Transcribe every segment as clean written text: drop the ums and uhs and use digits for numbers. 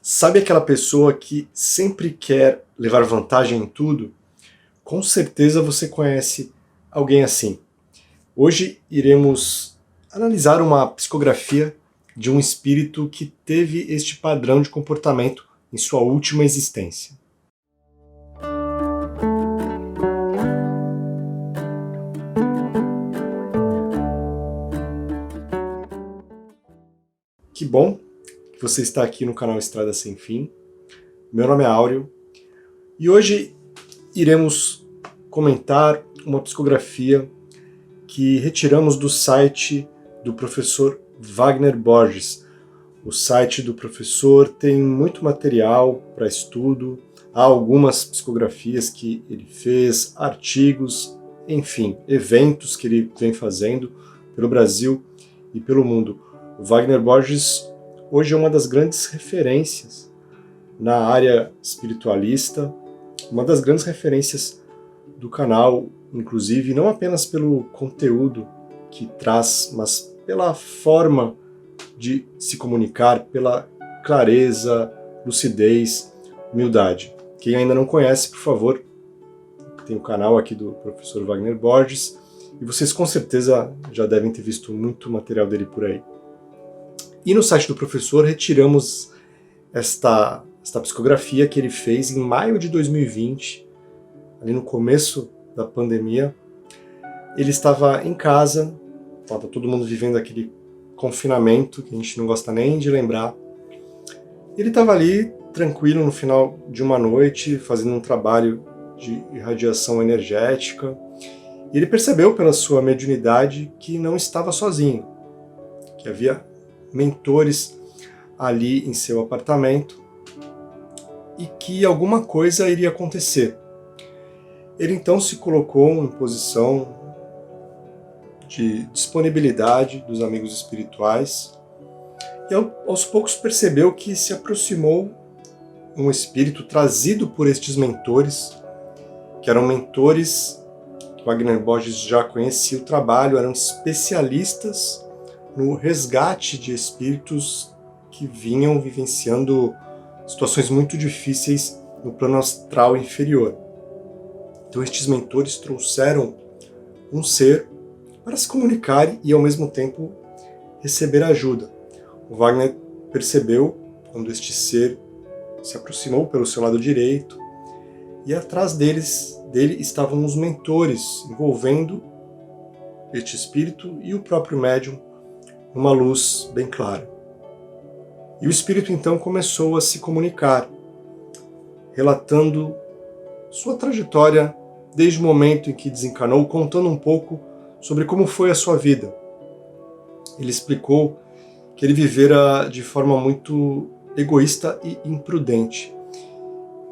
Sabe aquela pessoa que sempre quer levar vantagem em tudo? Com certeza você conhece alguém assim. Hoje iremos analisar uma psicografia de um espírito que teve este padrão de comportamento em sua última existência. Que bom que você está aqui no canal Estrada Sem Fim. Meu nome é Áureo e hoje iremos comentar uma psicografia que retiramos do site do professor Wagner Borges. O site do professor tem muito material para estudo, há algumas psicografias que ele fez, artigos, enfim, eventos que ele vem fazendo pelo Brasil e pelo mundo. O Wagner Borges hoje é uma das grandes referências na área espiritualista, uma das grandes referências do canal, inclusive, não apenas pelo conteúdo que traz, mas pela forma de se comunicar, pela clareza, lucidez, humildade. Quem ainda não conhece, por favor, tem o canal aqui do professor Wagner Borges, e vocês com certeza já devem ter visto muito material dele por aí. E no site do professor retiramos esta psicografia que ele fez em maio de 2020, ali no começo da pandemia. Ele estava em casa, estava todo mundo vivendo aquele confinamento que a gente não gosta nem de lembrar. Ele estava ali, tranquilo, no final de uma noite, fazendo um trabalho de irradiação energética, e ele percebeu pela sua mediunidade que não estava sozinho, que havia mentores ali em seu apartamento e que alguma coisa iria acontecer. Ele então se colocou em posição de disponibilidade dos amigos espirituais e aos poucos percebeu que se aproximou um espírito trazido por estes mentores, que eram mentores que Wagner Borges já conhecia o trabalho, eram especialistas no resgate de espíritos que vinham vivenciando situações muito difíceis no plano astral inferior. Então estes mentores trouxeram um ser para se comunicar e ao mesmo tempo receber ajuda. O Wagner percebeu quando este ser se aproximou pelo seu lado direito e atrás dele estavam os mentores, envolvendo este espírito e o próprio médium numa luz bem clara. E o espírito então começou a se comunicar, relatando sua trajetória desde o momento em que desencarnou, contando um pouco sobre como foi a sua vida. Ele explicou que ele vivera de forma muito egoísta e imprudente,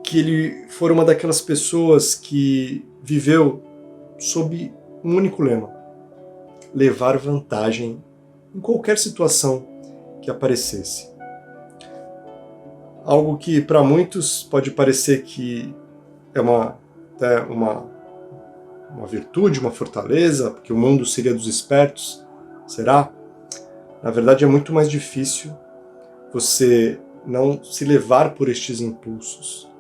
que ele foi uma daquelas pessoas que viveu sob um único lema: levar vantagem em qualquer situação que aparecesse. Algo que para muitos pode parecer que é até uma virtude, uma fortaleza, porque o mundo seria dos espertos, será? Na verdade é muito mais difícil você não se levar por estes impulsos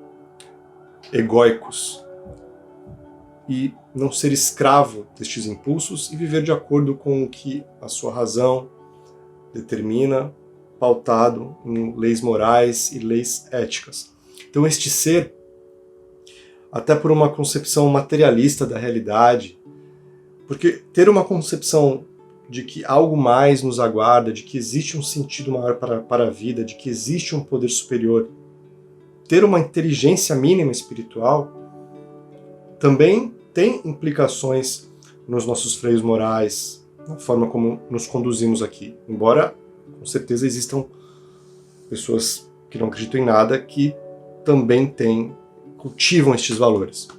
egóicos e não ser escravo destes impulsos e viver de acordo com o que a sua razão determina, pautado em leis morais e leis éticas. Então este ser, até por uma concepção materialista da realidade, porque ter uma concepção de que algo mais nos aguarda, de que existe um sentido maior para a vida, de que existe um poder superior, ter uma inteligência mínima espiritual, também tem implicações nos nossos freios morais, na forma como nos conduzimos aqui. Embora, com certeza, existam pessoas que não acreditam em nada que também cultivam estes valores.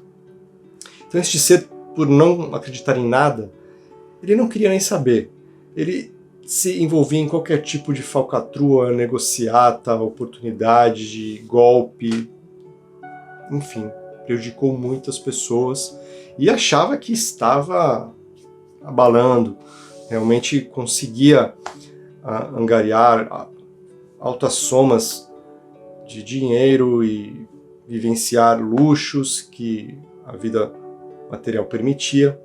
Então este ser, por não acreditar em nada, ele não queria nem saber. Ele se envolvia em qualquer tipo de falcatrua, negociata, oportunidade de golpe, enfim, prejudicou muitas pessoas e achava que estava abalando, realmente conseguia angariar altas somas de dinheiro e vivenciar luxos que a vida material permitia.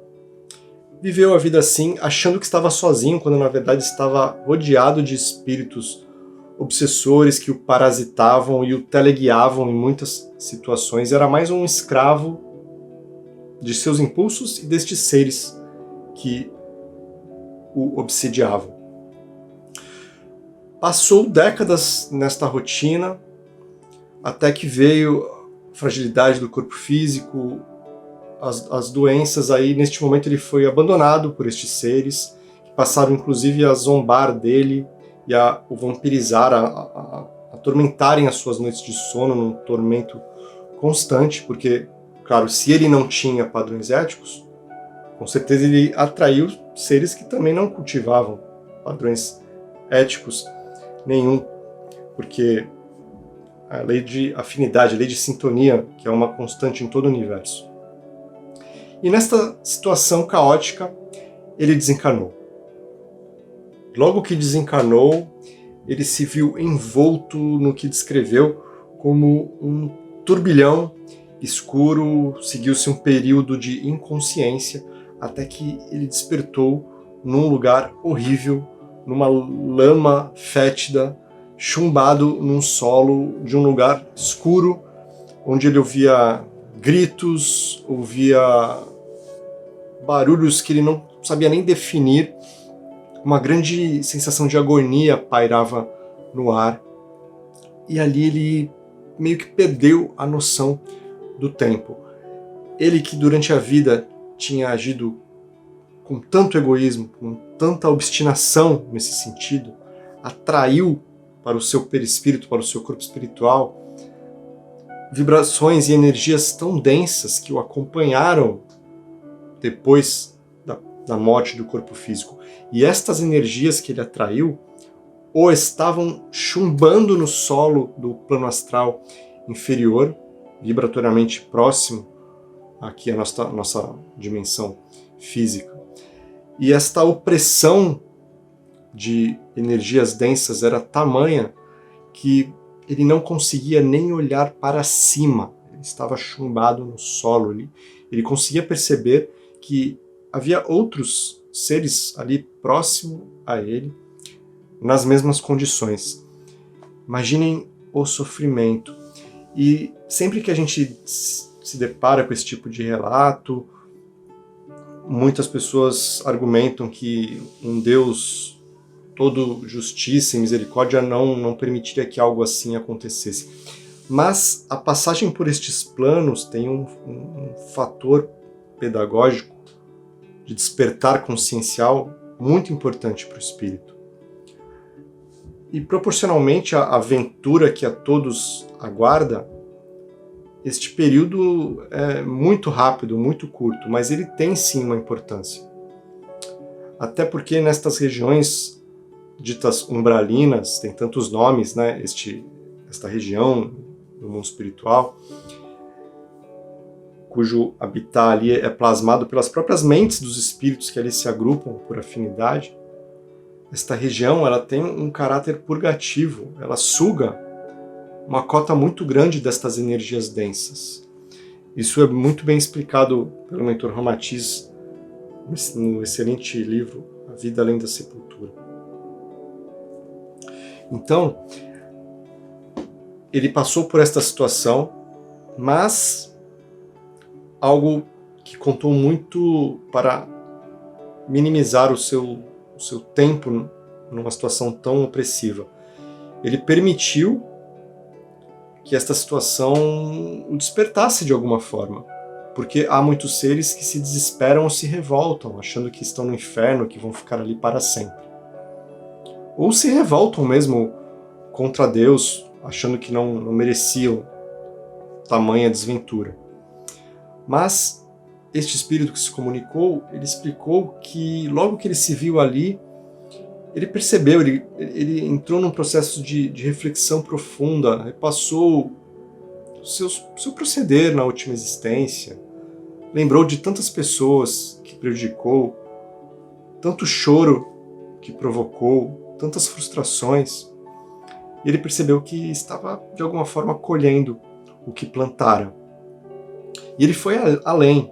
Viveu a vida assim, achando que estava sozinho, quando na verdade estava rodeado de espíritos obsessores que o parasitavam e o teleguiavam em muitas situações. Era mais um escravo de seus impulsos e destes seres que o obsediavam. Passou décadas nesta rotina, até que veio a fragilidade do corpo físico, as doenças. Aí neste momento ele foi abandonado por estes seres, que passaram inclusive a zombar dele e a o vampirizar, a atormentarem as suas noites de sono num tormento constante, porque, claro, se ele não tinha padrões éticos, com certeza ele atraiu seres que também não cultivavam padrões éticos nenhum, porque a lei de afinidade, a lei de sintonia, que é uma constante em todo o universo. E nesta situação caótica, ele desencarnou. Logo que desencarnou, ele se viu envolto no que descreveu como um turbilhão escuro. Seguiu-se um período de inconsciência, até que ele despertou num lugar horrível, numa lama fétida, chumbado num solo de um lugar escuro, onde ele ouvia gritos, ouvia barulhos que ele não sabia nem definir. Uma grande sensação de agonia pairava no ar, e ali ele meio que perdeu a noção do tempo. Ele que durante a vida tinha agido com tanto egoísmo, com tanta obstinação nesse sentido, atraiu para o seu perispírito, para o seu corpo espiritual, vibrações e energias tão densas que o acompanharam depois da morte do corpo físico. E estas energias que ele atraiu ou estavam chumbando no solo do plano astral inferior, vibratoriamente próximo aqui à nossa dimensão física. E esta opressão de energias densas era tamanha que ele não conseguia nem olhar para cima. Ele estava chumbado no solo. Ele conseguia perceber que havia outros seres ali próximo a ele, nas mesmas condições. Imaginem o sofrimento. E sempre que a gente se depara com esse tipo de relato, muitas pessoas argumentam que um Deus todo justiça e misericórdia não permitiria que algo assim acontecesse. Mas a passagem por estes planos tem um fator pedagógico de despertar consciencial muito importante para o espírito. E proporcionalmente à aventura que a todos aguarda, este período é muito rápido, muito curto, mas ele tem sim uma importância. Até porque nestas regiões ditas umbralinas, tem tantos nomes, né? Esta região do mundo espiritual, cujo habitat ali é plasmado pelas próprias mentes dos espíritos que ali se agrupam por afinidade. Esta região, ela tem um caráter purgativo, ela suga uma cota muito grande destas energias densas. Isso é muito bem explicado pelo mentor Ramatiz no excelente livro A Vida Além da Sepultura. Então, ele passou por esta situação, mas algo que contou muito para minimizar o seu tempo numa situação tão opressiva. Ele permitiu que esta situação o despertasse de alguma forma, porque há muitos seres que se desesperam ou se revoltam, achando que estão no inferno, que vão ficar ali para sempre. Ou se revoltam mesmo contra Deus, achando que não mereciam tamanha desventura. Mas este espírito que se comunicou, ele explicou que logo que ele se viu ali, ele percebeu, ele entrou num processo de reflexão profunda, repassou o seu proceder na última existência, lembrou de tantas pessoas que prejudicou, tanto choro que provocou, tantas frustrações, e ele percebeu que estava, de alguma forma, colhendo o que plantara. E ele foi além.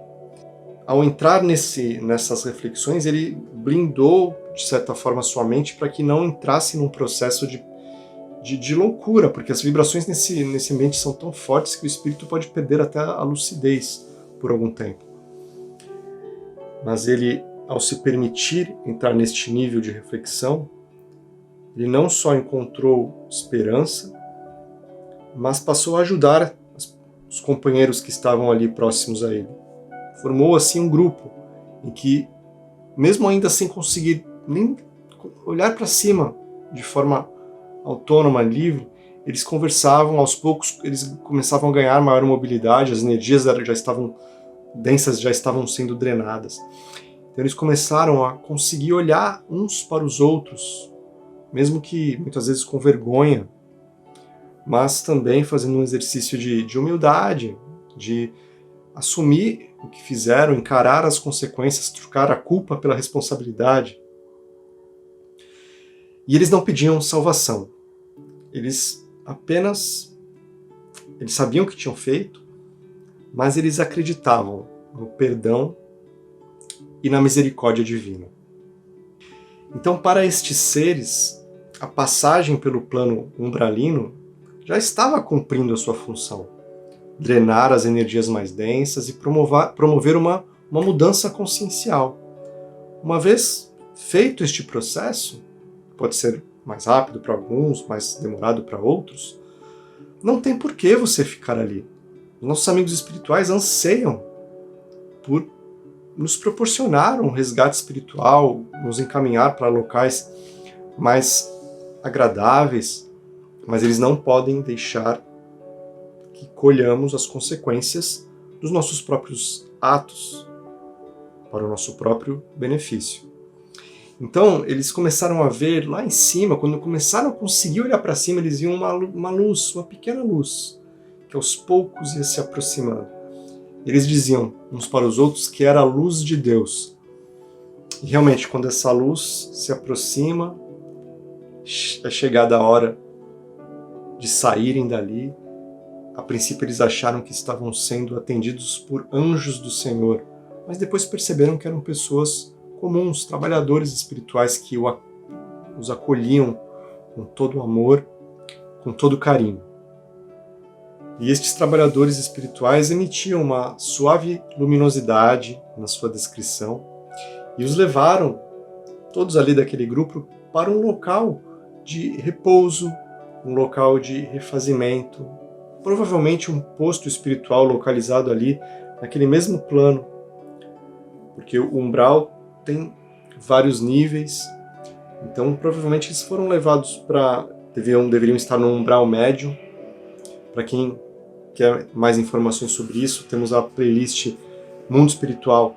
Ao entrar nessas reflexões, ele blindou, de certa forma, sua mente para que não entrasse num processo de loucura, porque as vibrações nesse ambiente são tão fortes que o espírito pode perder até a lucidez por algum tempo. Mas ele, ao se permitir entrar neste nível de reflexão, ele não só encontrou esperança, mas passou a ajudar os companheiros que estavam ali próximos a ele. Formou assim um grupo em que, mesmo ainda sem conseguir nem olhar para cima de forma autônoma, livre, eles conversavam, aos poucos eles começavam a ganhar maior mobilidade, as energias já estavam densas, já estavam sendo drenadas. Então eles começaram a conseguir olhar uns para os outros, mesmo que muitas vezes com vergonha, mas também fazendo um exercício de humildade, de assumir o que fizeram, encarar as consequências, trocar a culpa pela responsabilidade. E eles não pediam salvação. Eles sabiam o que tinham feito, mas eles acreditavam no perdão e na misericórdia divina. Então, para estes seres, a passagem pelo plano umbralino já estava cumprindo a sua função: drenar as energias mais densas e promover uma mudança consciencial. Uma vez feito este processo, pode ser mais rápido para alguns, mais demorado para outros, não tem por que você ficar ali. Nossos amigos espirituais anseiam por nos proporcionar um resgate espiritual, nos encaminhar para locais mais agradáveis, mas eles não podem deixar que colhamos as consequências dos nossos próprios atos para o nosso próprio benefício. Então, eles começaram a ver lá em cima, quando começaram a conseguir olhar para cima, eles viam uma luz, uma pequena luz, que aos poucos ia se aproximando. Eles diziam uns para os outros que era a luz de Deus. E realmente, quando essa luz se aproxima, é chegada a hora de saírem dali. A princípio eles acharam que estavam sendo atendidos por anjos do Senhor, mas depois perceberam que eram pessoas comuns, trabalhadores espirituais que os acolhiam com todo o amor, com todo o carinho. E estes trabalhadores espirituais emitiam uma suave luminosidade na sua descrição e os levaram, todos ali daquele grupo, para um local de repouso, um local de refazimento, provavelmente um posto espiritual localizado ali naquele mesmo plano, porque o umbral tem vários níveis, então provavelmente eles foram levados deveriam estar no umbral médio. Para quem quer mais informações sobre isso, temos a playlist Mundo Espiritual.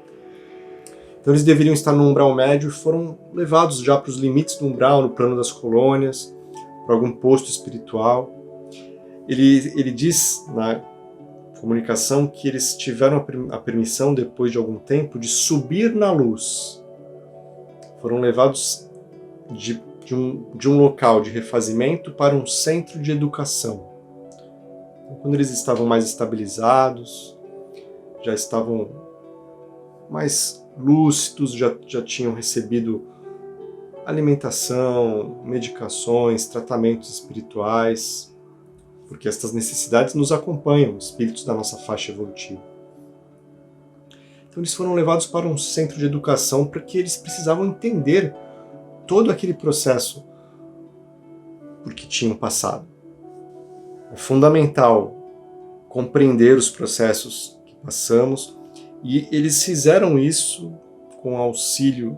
Então eles deveriam estar no umbral médio e foram levados já para os limites do umbral, no plano das colônias, para algum posto espiritual. Ele diz na comunicação que eles tiveram a permissão, depois de algum tempo, de subir na luz. Foram levados de um local de refazimento para um centro de educação. Então, quando eles estavam mais estabilizados, já estavam mais lúcidos, já tinham recebido alimentação, medicações, tratamentos espirituais, porque estas necessidades nos acompanham, espíritos da nossa faixa evolutiva. Então eles foram levados para um centro de educação porque eles precisavam entender todo aquele processo por que tinham passado. É fundamental compreender os processos que passamos, e eles fizeram isso com auxílio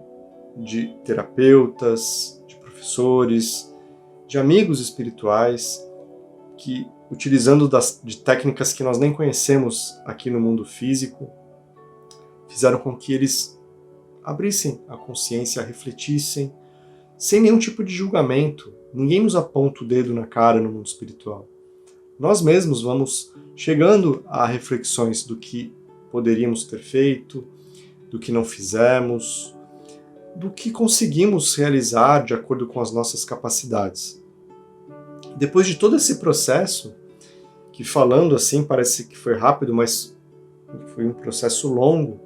de terapeutas, de professores, de amigos espirituais, que, utilizando de técnicas que nós nem conhecemos aqui no mundo físico, fizeram com que eles abrissem a consciência, refletissem, sem nenhum tipo de julgamento. Ninguém nos aponta o dedo na cara no mundo espiritual. Nós mesmos vamos chegando a reflexões do que poderíamos ter feito, do que não fizemos, do que conseguimos realizar de acordo com as nossas capacidades. Depois de todo esse processo, que falando assim parece que foi rápido, mas foi um processo longo,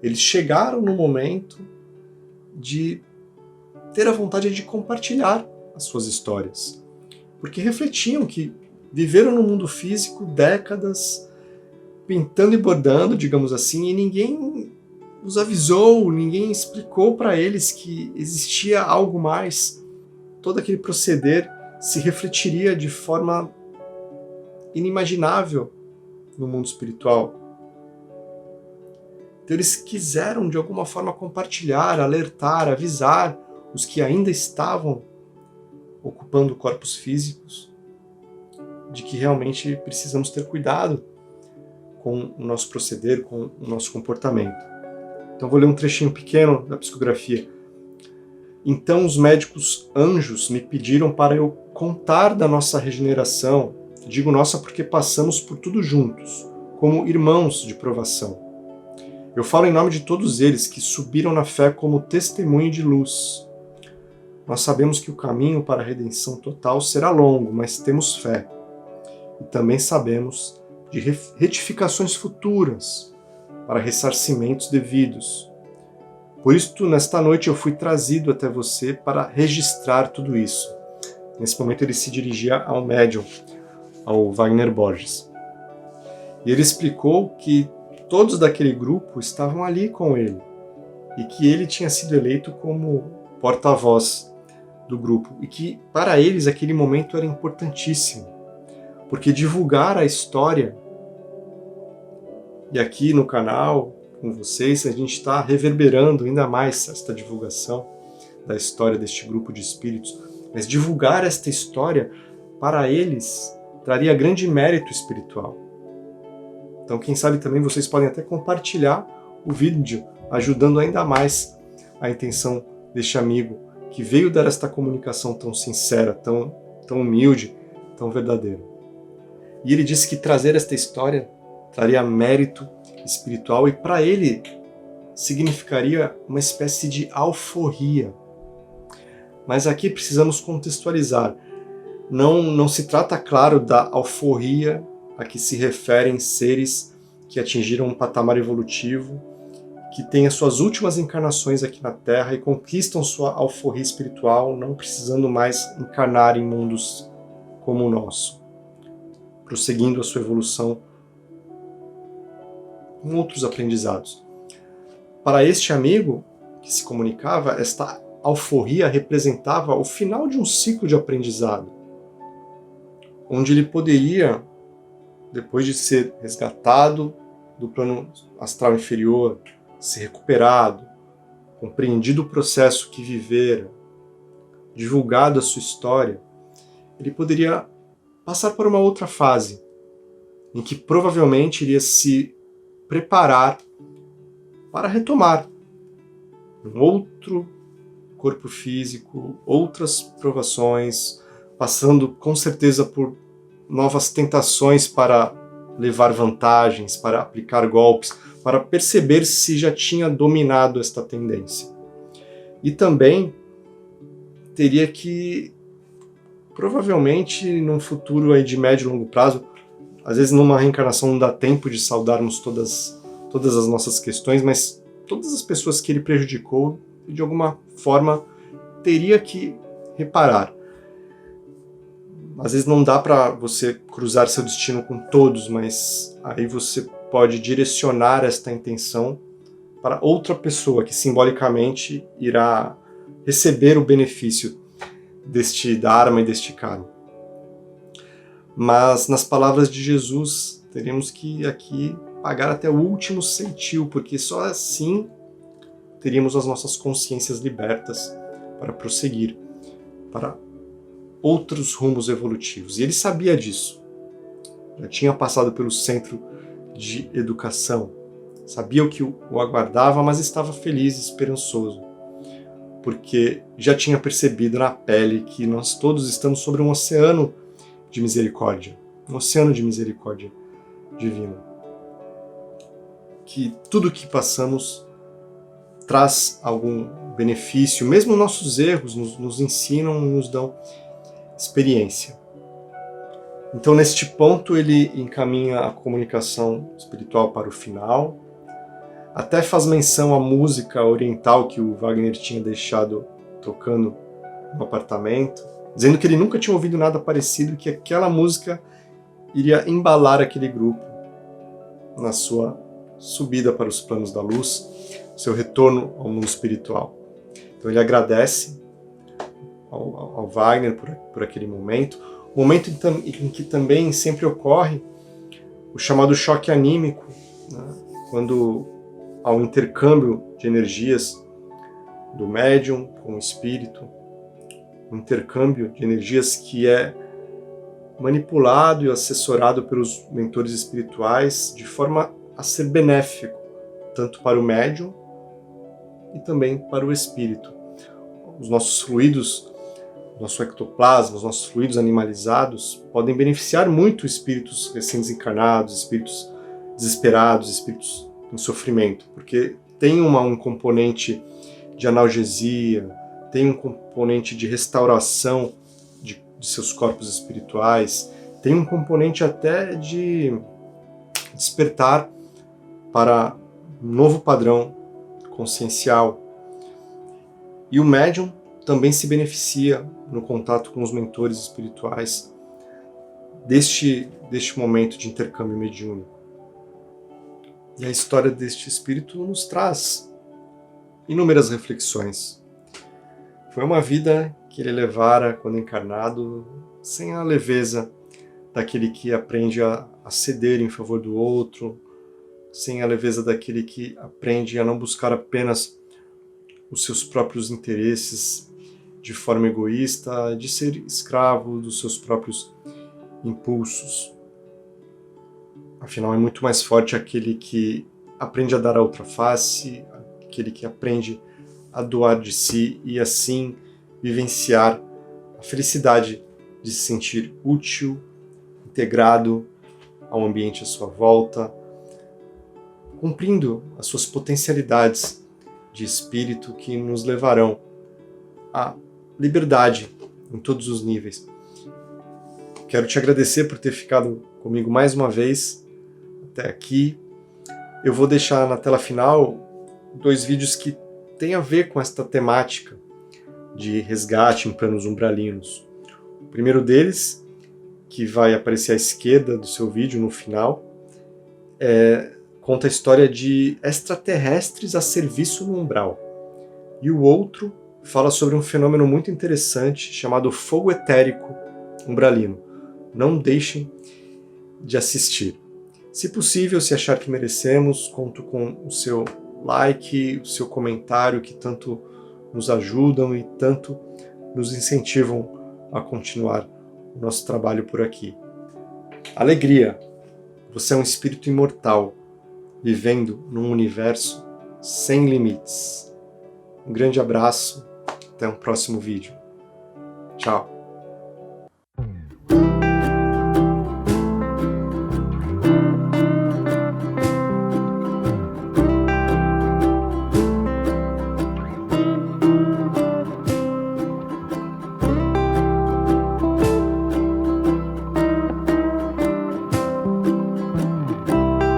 eles chegaram no momento de ter a vontade de compartilhar as suas histórias. Porque refletiam que viveram no mundo físico décadas, pintando e bordando, digamos assim, e ninguém os avisou, ninguém explicou para eles que existia algo mais. Todo aquele proceder se refletiria de forma inimaginável no mundo espiritual. Então eles quiseram de alguma forma compartilhar, alertar, avisar os que ainda estavam ocupando corpos físicos de que realmente precisamos ter cuidado com o nosso proceder, com o nosso comportamento. Então vou ler um trechinho pequeno da psicografia. Então os médicos anjos me pediram para eu contar da nossa regeneração. Digo nossa porque passamos por tudo juntos, como irmãos de provação. Eu falo em nome de todos eles que subiram na fé como testemunho de luz. Nós sabemos que o caminho para a redenção total será longo, mas temos fé. E também sabemos de retificações futuras, para ressarcimentos devidos. Por isso, nesta noite eu fui trazido até você para registrar tudo isso. Nesse momento ele se dirigia ao médium, ao Wagner Borges. E ele explicou que todos daquele grupo estavam ali com ele, e que ele tinha sido eleito como porta-voz do grupo, e que para eles aquele momento era importantíssimo, porque divulgar a história, e aqui no canal, com vocês, a gente está reverberando ainda mais esta divulgação da história deste grupo de espíritos, mas divulgar esta história para eles traria grande mérito espiritual. Então quem sabe também vocês podem até compartilhar o vídeo, ajudando ainda mais a intenção deste amigo que veio dar esta comunicação tão sincera, tão humilde, tão verdadeira. E ele disse que trazer esta história traria mérito espiritual e para ele significaria uma espécie de alforria. Mas aqui precisamos contextualizar. Não se trata, claro, da alforria a que se referem seres que atingiram um patamar evolutivo, que têm as suas últimas encarnações aqui na Terra e conquistam sua alforria espiritual, não precisando mais encarnar em mundos como o nosso, prosseguindo a sua evolução em outros aprendizados. Para este amigo que se comunicava, esta alforria representava o final de um ciclo de aprendizado, onde ele poderia, depois de ser resgatado do plano astral inferior, ser recuperado, compreendido o processo que vivera, divulgado a sua história, ele poderia passar por uma outra fase, em que provavelmente iria se preparar para retomar um outro corpo físico, outras provações, passando com certeza por novas tentações para levar vantagens, para aplicar golpes, para perceber se já tinha dominado esta tendência. E também teria que, provavelmente, num futuro aí de médio e longo prazo, às vezes numa reencarnação não dá tempo de saudarmos todas as nossas questões, mas todas as pessoas que ele prejudicou, de alguma forma, teria que reparar. Às vezes não dá para você cruzar seu destino com todos, mas aí você pode direcionar esta intenção para outra pessoa que simbolicamente irá receber o benefício deste dharma e deste karma. Mas nas palavras de Jesus, teremos que aqui pagar até o último centil, porque só assim teríamos as nossas consciências libertas para prosseguir para outros rumos evolutivos. E ele sabia disso. Já tinha passado pelo centro de educação. Sabia o que o aguardava, mas estava feliz e esperançoso. Porque já tinha percebido na pele que nós todos estamos sobre um oceano de misericórdia. Um oceano de misericórdia divina. Que tudo que passamos traz algum benefício, mesmo nossos erros nos ensinam, nos dão experiência. Então, neste ponto, ele encaminha a comunicação espiritual para o final, até faz menção à música oriental que o Wagner tinha deixado tocando no apartamento, dizendo que ele nunca tinha ouvido nada parecido e que aquela música iria embalar aquele grupo na sua subida para os planos da luz, seu retorno ao mundo espiritual. Então ele agradece ao Wagner por aquele momento em que também sempre ocorre o chamado choque anímico, né? Quando há um intercâmbio de energias do médium com o espírito, um intercâmbio de energias que é manipulado e assessorado pelos mentores espirituais de forma a ser benéfico, tanto para o médium e também para o espírito. Os nossos fluidos, nosso ectoplasma, os nossos fluidos animalizados podem beneficiar muito espíritos recém-desencarnados, espíritos desesperados, espíritos em sofrimento, porque tem um componente de analgesia, tem um componente de restauração de seus corpos espirituais, tem um componente até de despertar para um novo padrão consciencial. E o médium também se beneficia no contato com os mentores espirituais deste momento de intercâmbio mediúnico. E a história deste espírito nos traz inúmeras reflexões. Foi uma vida que ele levara quando encarnado, sem a leveza daquele que aprende a ceder em favor do outro, sem a leveza daquele que aprende a não buscar apenas os seus próprios interesses de forma egoísta, de ser escravo dos seus próprios impulsos. Afinal, é muito mais forte aquele que aprende a dar a outra face, aquele que aprende a doar de si e assim vivenciar a felicidade de se sentir útil, integrado ao ambiente à sua volta, cumprindo as suas potencialidades de espírito que nos levarão à liberdade em todos os níveis. Quero te agradecer por ter ficado comigo mais uma vez até aqui. Eu vou deixar na tela final 2 vídeos que têm a ver com esta temática de resgate em planos umbralinos. O primeiro deles, que vai aparecer à esquerda do seu vídeo no final, conta a história de extraterrestres a serviço no umbral. E o outro fala sobre um fenômeno muito interessante chamado fogo etérico umbralino. Não deixem de assistir. Se possível, se achar que merecemos, conto com o seu like, o seu comentário, que tanto nos ajudam e tanto nos incentivam a continuar o nosso trabalho por aqui. Alegria! Você é um espírito imortal, vivendo num universo sem limites. Um grande abraço, até um próximo vídeo. Tchau!